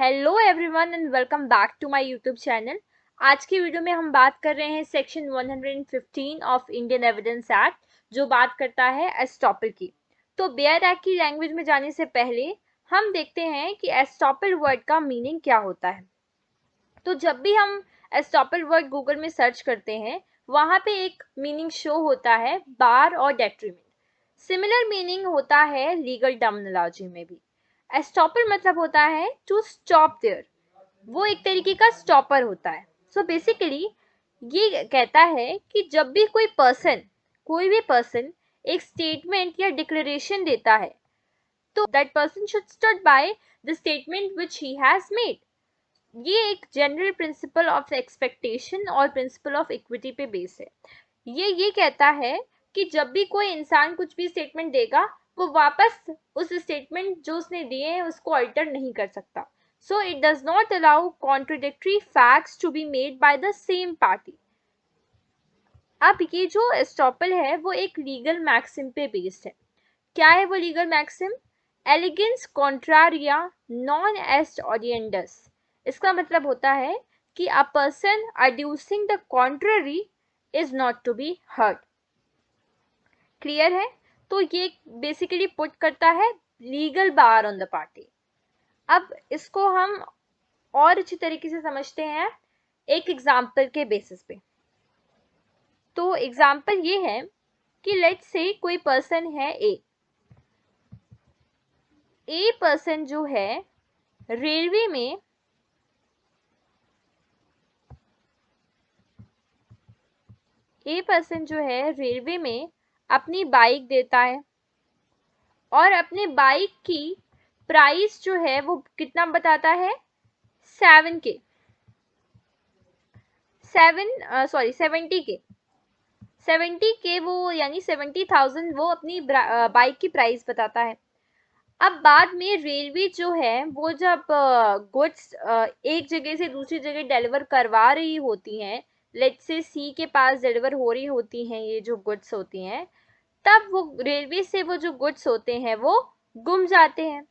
Hello everyone and welcome back to my YouTube channel. आज की video में हम बात कर रहे हैं section 115 of Indian evidence act, जो बात करता है एस्टॉपल की। तो बेयर एक्ट की लैंग्वेज में जाने से पहले हम देखते हैं कि एस्टॉपल वर्ड का मीनिंग क्या होता है। तो जब भी हम एस्टॉपल वर्ड गूगल में सर्च करते हैं, वहाँ पे एक मीनिंग शो होता है बार और डेट्रीमेंट। सिमिलर मीनिंग होता है लीगल टर्मिनोलॉजी में भी। एस्टॉपल मतलब होता है टू स्टॉप देयर, वो एक तरीके का स्टॉपर होता है। सो बेसिकली ये कहता है कि जब भी कोई भी पर्सन एक स्टेटमेंट या डिक्लेरेशन देता है, तो that person should stand by the statement which he has made. ये एक जनरल प्रिंसिपल ऑफ एक्सपेक्टेशन और प्रिंसिपल ऑफ इक्विटी पे बेस है। ये कहता है कि जब भी कोई इंसान कुछ भी स्टेटमेंट देगा, वो वापस उस स्टेटमेंट जो उसने दिए हैं उसको अल्टर नहीं कर सकता। So it does not allow contradictory facts to be made by the same party. अब ये जो एस्टॉपल है वो एक लीगल मैक्सिम पे बेस्ड है। क्या है वो लीगल मैक्सिम? एलिगेंस कॉन्ट्रारिया नॉन एस्ट ऑडियंडस। इसका मतलब होता है कि a person adducing the contrary is not to be heard. Clear है? तो ये बेसिकली पुट करता है legal bar on the party. अब इसको हम और अच्छी तरीके से समझते हैं एक एग्जाम्पल के बेसिस पे। तो एग्जाम्पल ये है कि लेट्स से कोई पर्सन है ए पर्सन जो है रेलवे में अपनी बाइक देता है और अपने बाइक की प्राइस जो है वो कितना बताता है? 70K वो यानी 70,000 वो अपनी बाइक की प्राइस बताता है। अब बाद में रेलवे जो है वो जब गुड्स एक जगह से दूसरी जगह डिलीवर करवा रही होती हैं, लेट्स से सी के पास डिलीवर हो रही होती हैं ये जो गुड्स होती हैं, तब वो रेलवे से वो जो गुड्स होते हैं वो गुम जाते हैं।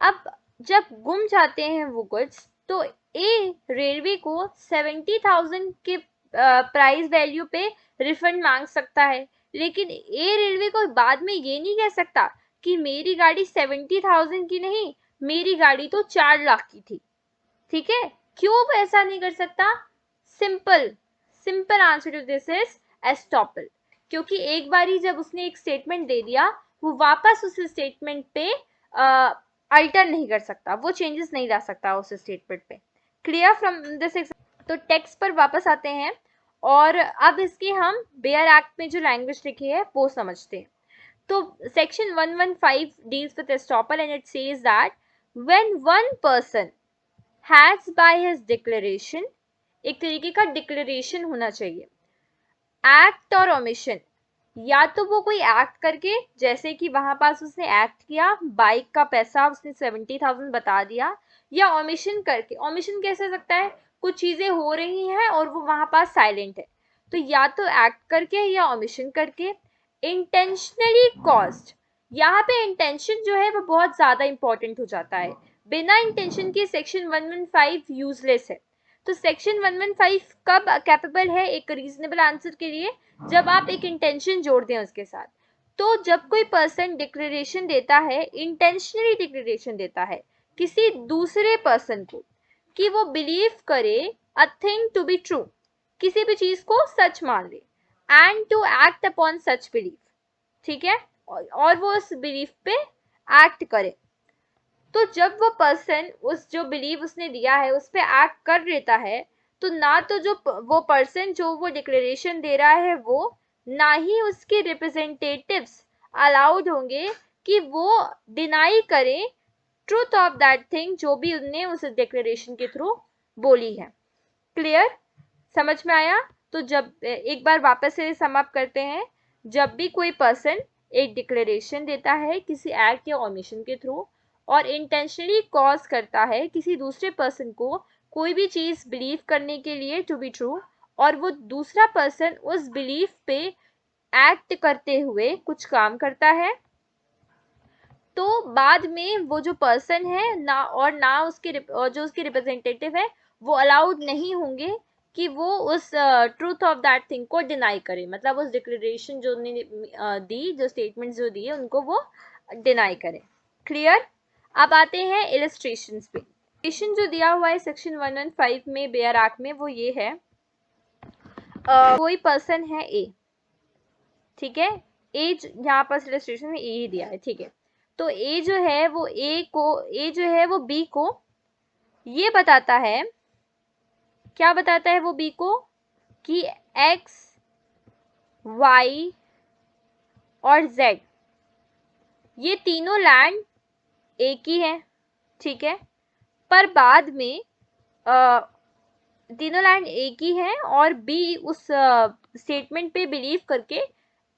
अब जब गुम जाते हैं वो गुड्स, तो ए रेलवे को 70,000 के प्राइस वैल्यू पे रिफंड मांग सकता है, लेकिन ए रेलवे को बाद में ये नहीं कह सकता कि मेरी गाड़ी 70,000 की नहीं, मेरी गाड़ी तो 4 लाख की थी। ठीक है? क्यों वो ऐसा नहीं कर सकता? Simple answer to this is estoppel. क्योंकि एक बार ही जब उसने एक स्टेटमेंट दे दिया, वो वापस उस स्टेटमेंट पे अल्टर नहीं कर सकता, वो चेंजेस नहीं ला सकता उस स्टेटमेंट पे। Clear from this? तो टेक्स्ट पर वापस आते हैं और अब इसके हम बेयर एक्ट में जो लैंग्वेज लिखी है वो समझते हैं। तो section 115 deals with estoppel and it says that when one person has by his declaration, एक तरीके का डिक्लेरेशन होना चाहिए, एक्ट और ओमिशन, या तो वो कोई एक्ट करके, जैसे कि वहां पास उसने एक्ट किया, बाइक का पैसा उसने 70,000 बता दिया, या ओमिशन करके। ओमिशन कैसे हो सकता है? कुछ चीजें हो रही हैं और वो वहां पास साइलेंट है, तो या तो एक्ट करके या ओमिशन करके। इंटेंशनली कॉज्ड, यहाँ पे इंटेंशन जो है वो बहुत ज्यादा इंपॉर्टेंट हो जाता है। बिना इंटेंशन के सेक्शन 115 यूजलेस है। तो सेक्शन 115 कब कैपेबल है एक रीजनेबल आंसर के लिए? जब आप एक इंटेंशन जोड़ दें उसके साथ। तो जब कोई पर्सन डिक्लेरेशन देता है, इंटेंशनली डिक्लेरेशन देता है किसी दूसरे पर्सन को कि वो बिलीव करे a thing to be true, किसी भी चीज को सच मान ले, and to act upon such belief, ठीक है, और वो उस बिलीफ पे एक्ट करे। तो जब वो पर्सन उस जो बिलीव उसने दिया है उस पे एक्ट कर लेता है, तो ना तो जो वो पर्सन जो वो डिक्लेरेशन दे रहा है वो, ना ही उसके रिप्रेजेंटेटिव्स अलाउड होंगे कि वो डिनाई करें ट्रूथ ऑफ दैट थिंग जो भी उनने उस डिक्लेरेशन के थ्रू बोली है। क्लियर? समझ में आया? तो जब एक बार वापस से सम अप करते हैं, जब भी कोई पर्सन एक डिक्लेरेशन देता है किसी एक्ट या ओमिशन के थ्रू और इंटेंशनली कॉज करता है किसी दूसरे पर्सन को कोई भी चीज बिलीव करने के लिए टू बी ट्रू, और वो दूसरा पर्सन उस बिलीफ पे एक्ट करते हुए कुछ काम करता है, तो बाद में वो जो पर्सन है ना और ना उसके और जो उसके रिप्रेजेंटेटिव है वो अलाउड नहीं होंगे कि वो उस ट्रूथ ऑफ दैट थिंग को डिनाई करे, मतलब उस डिक्लेरेशन जो उन्होंने दी, जो स्टेटमेंट जो दिए उनको वो डिनाई करे। क्लियर? अब आते हैं इलस्ट्रेशंस पे। इलस्ट्रेशन जो दिया हुआ है सेक्शन 115 में बेयर एक्ट में वो ये है, कोई पर्सन है ए, ठीक है, ए यहाँ पर इलस्ट्रेशन में ए ही दिया है, ठीक है, तो ए जो है वो ए जो है वो बी को ये बताता है, क्या बताता है वो बी को, कि एक्स वाई और जेड ये तीनों लैंड एक ही है, ठीक है, पर बाद में तीनों लैंड एक ही है और बी उस स्टेटमेंट पे बिलीव करके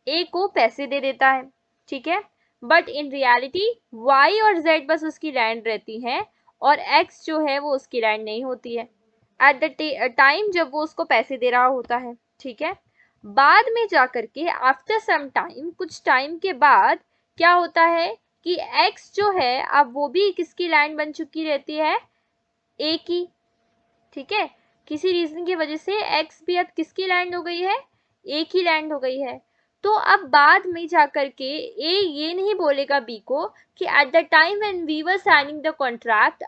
ए को पैसे दे देता है, ठीक है, बट इन रियलिटी वाई और जेड बस उसकी लैंड रहती है और एक्स जो है वो उसकी लैंड नहीं होती है एट द टाइम जब वो उसको पैसे दे रहा होता है, ठीक है। बाद में जाकर के आफ्टर सम टाइम, कुछ टाइम के बाद क्या होता है कि एक्स जो है अब वो भी किसकी लैंड बन चुकी रहती है, ए की, ठीक है, किसी रीजन की वजह से एक्स भी अब किसकी लैंड हो गई है, ए की लैंड हो गई है। तो अब बाद में जाकर के ए ये नहीं बोलेगा बी को कि at the time when we were signing the contract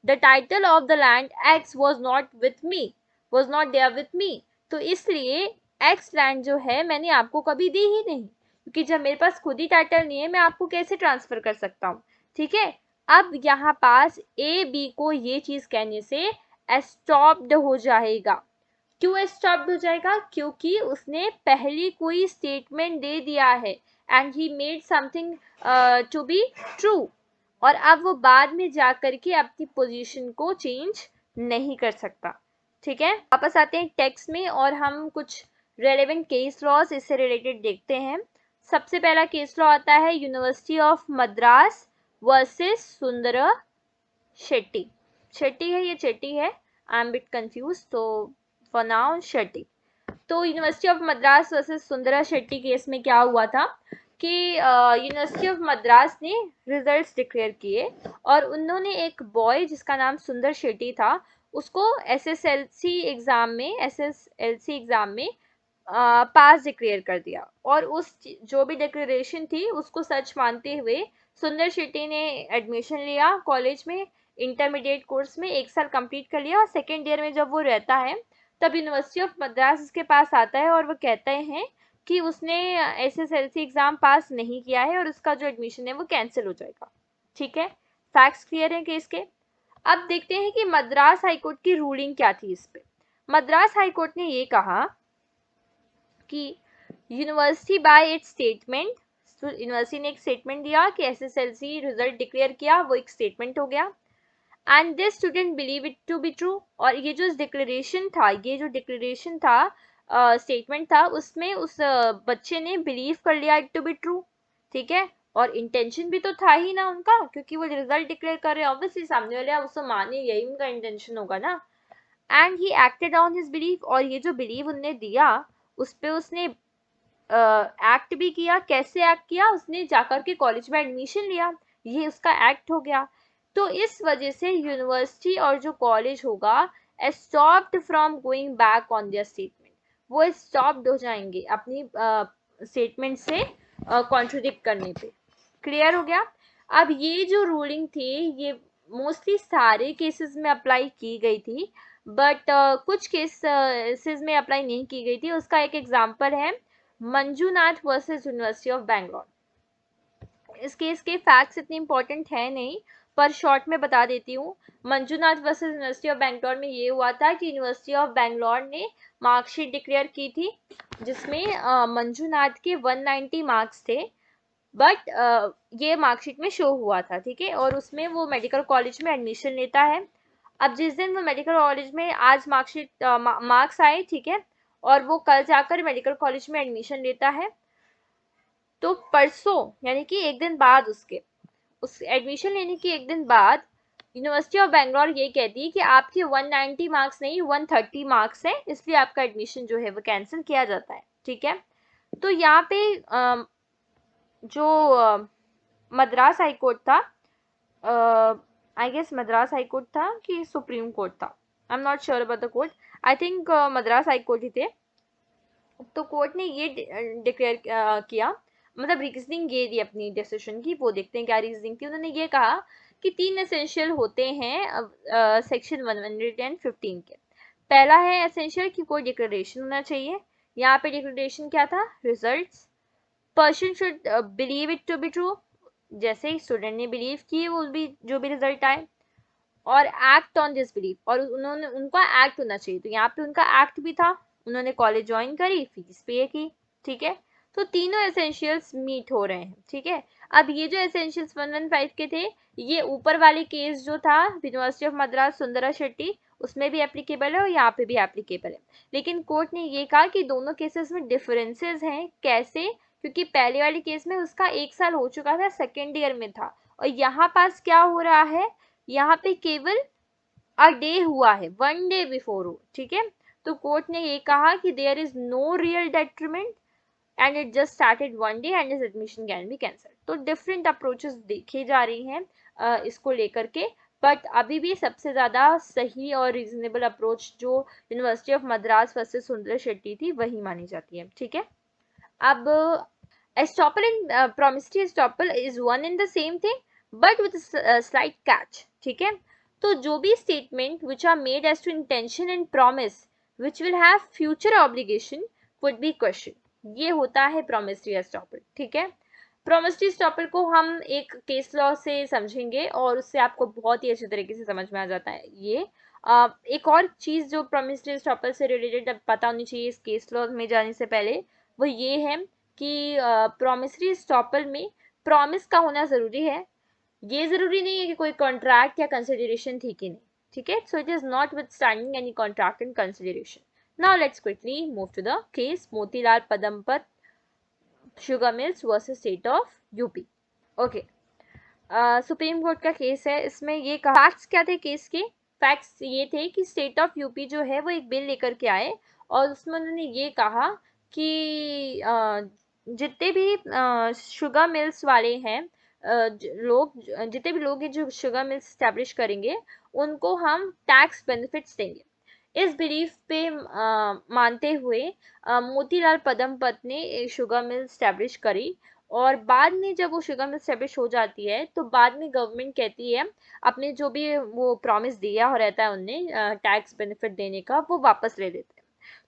the title of the land X was not with me, was not there with me, तो इसलिए एक्स लैंड जो है मैंने आपको कभी दी ही नहीं, क्योंकि जब मेरे पास खुद ही टाइटल नहीं है मैं आपको कैसे ट्रांसफर कर सकता हूँ, ठीक है। अब यहाँ पास ए बी को ये चीज कहने से एस्टॉप्ड हो जाएगा। क्यों एस्टॉप्ड हो जाएगा? क्योंकि उसने पहले कोई स्टेटमेंट दे दिया है and he made something to be true, और अब वो बाद में जा करके अपनी पोजीशन को चेंज नहीं कर सकता, ठीक है। वापस आते हैं टेक्स्ट में और हम कुछ रेलेवेंट केस लॉज इससे रिलेटेड देखते हैं। सबसे पहला केस लॉ आता है यूनिवर्सिटी ऑफ मद्रास वर्सेस सुंदरा शेट्टी। शेट्टी है, ये चेट्टी है, आई एम बिट कंफ्यूज, तो फॉर नाउ शेट्टी। तो university of Madras versus Sundara Shetty case में क्या हुआ था कि यूनिवर्सिटी ऑफ मद्रास ने रिजल्ट्स डिक्लेयर किए और उन्होंने एक बॉय जिसका नाम सुंदर शेट्टी था उसको एसएसएलसी एग्जाम में पास डिक्लेयर कर दिया, और उस जो भी डिक्लेरेशन थी उसको सच मानते हुए सुंदर शेट्टी ने एडमिशन लिया कॉलेज में, इंटरमीडिएट कोर्स में 1 साल कंप्लीट कर लिया, और सेकेंड ईयर में जब वो रहता है तब यूनिवर्सिटी ऑफ मद्रास उसके पास आता है और वो कहते हैं कि उसने एसएसएलसी एग्जाम पास नहीं किया है और उसका जो एडमिशन है वो कैंसिल हो जाएगा, ठीक है। फैक्ट्स क्लियर हैं केस के। अब देखते हैं कि मद्रास हाईकोर्ट की रूलिंग क्या थी इस पे। मद्रास हाईकोर्ट ने ये कहा कि university bye it's statement, university ने एक स्टेटमेंट दिया कि एसएसएलसी रिजल्ट डिक्लेयर किया, वो एक स्टेटमेंट हो गया, and this student believe it to be true, और ये जो डिक्लेरेशन था, स्टेटमेंट था, उसमें उस बच्चे ने बिलीव कर लिया इट टू बी ट्रू, ठीक है, और इंटेंशन भी तो था ही ना उनका, क्योंकि वो रिजल्ट डिक्लेयर कर रहे हैं, ऑब्वियसली सामने वाले आप उसको माने, यही उनका इंटेंशन होगा ना। And he acted on his believe, और ये जो बिलीव उनने दिया उस पे उसने एक्ट भी किया। कैसे एक्ट किया? उसने जाकर के कॉलेज में एडमिशन लिया, ये उसका एक्ट हो गया। तो इस वजह से यूनिवर्सिटी और जो कॉलेज होगा stopped from going back on their statement, वो स्टॉप्ड हो जाएंगे अपनी स्टेटमेंट से कॉन्ट्रडिक्ट करने पे। क्लियर हो गया? अब ये जो रूलिंग थी ये मोस्टली सारे केसेस में अप्लाई की गई थी, बट कुछ केसेस में अप्लाई नहीं की गई थी। उसका एक एग्जाम्पल है Manjunath versus university of Bangalore. इस केस के फैक्ट्स इतने इंपॉर्टेंट है नहीं, पर शॉर्ट में बता देती हूँ। Manjunath versus university of Bangalore में ये हुआ था कि यूनिवर्सिटी ऑफ बैंगलोर ने मार्कशीट डिक्लेयर की थी जिसमें मंजूनाथ के 190 मार्क्स थे, बट ये मार्कशीट में शो हुआ था, ठीक है, और उसमें वो मेडिकल कॉलेज में एडमिशन लेता है। अब जिस दिन वो मेडिकल कॉलेज में आज मार्क्स आए, ठीक है, और वो कल जाकर मेडिकल कॉलेज में एडमिशन लेता है, तो परसों यानी कि एक दिन बाद उस एडमिशन लेने के एक दिन बाद यूनिवर्सिटी ऑफ बैंगलोर ये कहती है कि आपके 190 मार्क्स नहीं 130 मार्क्स है, इसलिए आपका एडमिशन जो है वो कैंसिल किया जाता है, ठीक है। तो यहाँ पे जो मद्रास हाई कोर्ट था, I guess Madras high court था कि सुप्रीम कोर्ट था, I am not sure about the court, I think Madras high court ही थे। तो कोर्ट ने ये डिक्लेयर किया, मतलब रीजनिंग ये दी अपनी डिसीजन की, वो देखते हैं क्या रीजनिंग थी। उन्होंने ये कहा कि 3 एसेंशियल होते हैं सेक्शन 115 के। पहला है एसेंशियल कि कोई डिक्लेरेशन होना चाहिए। यहाँ पे डिक्लेरेशन क्या था, results, person should believe it to be true, जैसे स्टूडेंट ने बिलीव किए वो भी जो भी रिजल्ट आए, और एक्ट ऑन दिस बिलीफ, और उन्होंने उनका एक्ट होना चाहिए। तो यहाँ पे उनका एक्ट भी था, उन्होंने कॉलेज ज्वाइन करी, फीस पे की, ठीक है। तो तीनों एसेंशियल्स मीट हो रहे हैं, ठीक है। अब ये जो एसेंशियल्स 115 के थे, ये ऊपर वाले केस जो था यूनिवर्सिटी ऑफ मद्रास सुंदरा शेट्टी, उसमें भी एप्लीकेबल है और यहाँ पे भी एप्लीकेबल है। लेकिन कोर्ट ने ये कहा कि दोनों केसेस में डिफरेंसेस हैं। कैसे? क्योंकि पहले वाले केस में उसका 1 साल हो चुका था, सेकेंड ईयर में था, और यहाँ पास क्या हो रहा है, यहाँ पे केवल अ डे हुआ है, 1 डे बिफोर हो, ठीक है। तो कोर्ट ने ये कहा कि there is no real detriment and it just started 1 day and his admission can be cancel. तो डिफरेंट अप्रोचेस देखी जा रही हैं इसको लेकर के, बट अभी भी सबसे ज़्यादा सही और रीजनेबल अप्रोच जो यूनिवर्सिटी ऑफ मद्रास वर्सेस सुंदर शेट्टी थी वही मानी जाती है, ठीक है। अब estoppel and promissory estoppel is one in the same thing but with a slight catch, ठीक है। तो जो भी statement which are made as to intention and promise which will have future obligation would be questioned, ये होता है promissory estoppel, ठीक है। promissory estoppel को हम एक केस लॉ से समझेंगे और उससे आपको बहुत ही अच्छे तरीके से समझ में आ जाता है ये। एक और चीज जो promissory estoppel से रिलेटेड पता होनी चाहिए इस केस लॉ में जाने से पहले, वो ये है कि प्रॉमिसरी एस्टॉपल में प्रॉमिस का होना ज़रूरी है। ये ज़रूरी नहीं है कि कोई कॉन्ट्रैक्ट या कंसिडरेशन थी कि नहीं, ठीक है। So it is not withstanding any contract and consideration. Now let's quickly move to the case Motilal Padampat sugar mills versus state of UP. Okay, supreme court का केस है। इसमें ये फैक्ट्स क्या थे केस के? फैक्ट्स ये थे कि स्टेट ऑफ यूपी जो है वो एक बिल लेकर के आए और उसमें उन्होंने ये कहा कि जितने भी शुगर मिल्स वाले हैं लोग, जितने भी लोग हैं जो शुगर मिल्स स्टैब्लिश करेंगे उनको हम टैक्स बेनिफिट्स देंगे। इस बिलीफ पे मानते हुए मोतीलाल पदमपत ने एक शुगर मिल स्टैब्लिश करी, और बाद में जब वो शुगर मिल स्टैब्लिश हो जाती है तो बाद में गवर्नमेंट कहती है अपने जो भी वो प्रॉमिस दिया हो रहता है उनने टैक्स बेनिफिट देने का, वो वापस ले लेते हैं।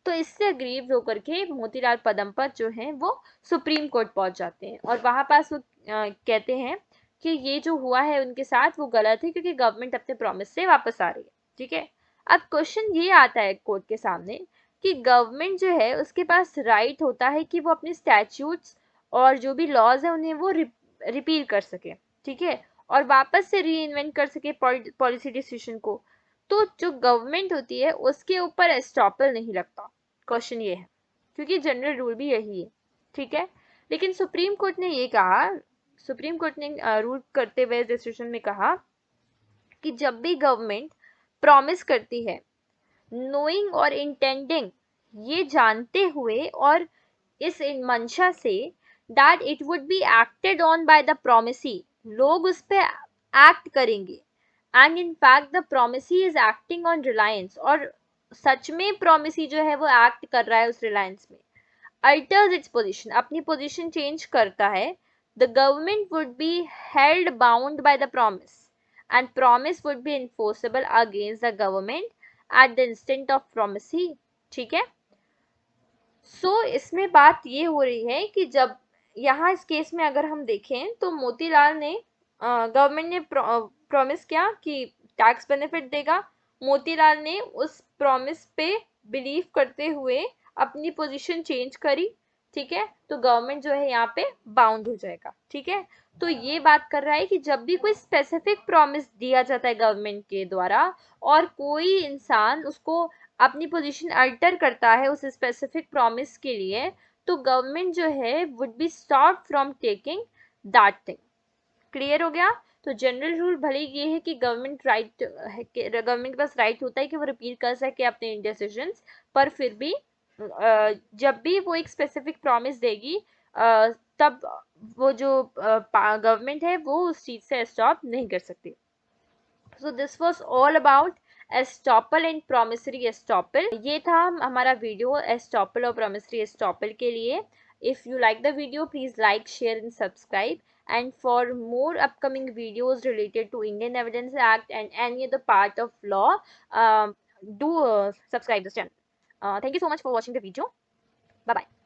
तो इससे अग्रीव होकर के मोतीलाल पदमपत जो हैं वो सुप्रीम कोर्ट पहुंच जाते हैं और वहां पास वो कहते हैं कि ये जो हुआ है उनके साथ वो गलत है क्योंकि गवर्नमेंट अपने प्रॉमिस से वापस आ रही है, ठीक है। अब क्वेश्चन ये आता है कोर्ट के सामने कि गवर्नमेंट जो है उसके पास राइट होता है कि वो अपने स्टैट्यूट्स और जो भी लॉज है उन्हें वो रिपील कर सके, ठीक है, और वापस से री इन्वेंट कर सके पॉलिसी डिसीजन को। तो जो गवर्नमेंट होती है उसके ऊपर एस्टॉपल नहीं लगता, क्वेश्चन ये है, क्योंकि जनरल रूल भी यही है, ठीक है। लेकिन सुप्रीम कोर्ट ने ये कहा, सुप्रीम कोर्ट ने रूल करते हुए डिसीजन में कहा कि जब भी गवर्नमेंट प्रॉमिस करती है नोइंग और इंटेंडिंग, ये जानते हुए और इस मंशा say that it would be acted on by the promisee, लोग उस पे एक्ट करेंगे, and in fact the promisee is acting on Reliance, और सच में प्रोमिसी जो है वो एक्ट कर रहा है उस रिलायंस में, अल्टर्स इट्स पोजीशन, अपनी पोजीशन चेंज करता है, the government would be held bound by the promise and promise would be enforceable against the government at the instant of promisee, ठीक है। सो इसमें बात ये हो रही है कि जब यहाँ इस केस में अगर हम देखें तो मोतीलाल ने गवर्नमेंट ने प्रॉमिस किया कि टैक्स बेनिफिट देगा, मोतीलाल ने उस प्रॉमिस पे बिलीव करते हुए अपनी पोजीशन चेंज करी, ठीक है, तो गवर्नमेंट जो है यहाँ पे बाउंड हो जाएगा, ठीक है। तो ये बात कर रहा है कि जब भी कोई स्पेसिफिक प्रॉमिस दिया जाता है गवर्नमेंट के द्वारा और कोई इंसान उसको अपनी पोजीशन अल्टर करता है उस स्पेसिफिक प्रॉमिस के लिए, तो गवर्नमेंट जो है would be stop from taking that thing. Clear हो गया? तो जनरल रूल भले ये है कि गवर्नमेंट के पास राइट होता है कि वो रिपील कर सके अपने डिसीजंस, पर फिर भी जब भी वो एक स्पेसिफिक प्रॉमिस देगी तब वो जो गवर्नमेंट है वो उस चीज़ से स्टॉप नहीं कर सकती। So this was all about estoppel and promissory estoppel. ये था हमारा वीडियो एस्टॉपल और प्रोमिसरी एस्टॉपल के लिए। If you like the video, please like, share and subscribe. And for more upcoming videos related to Indian Evidence Act and any other part of law, do subscribe this channel. Thank you so much for watching the video. Bye bye.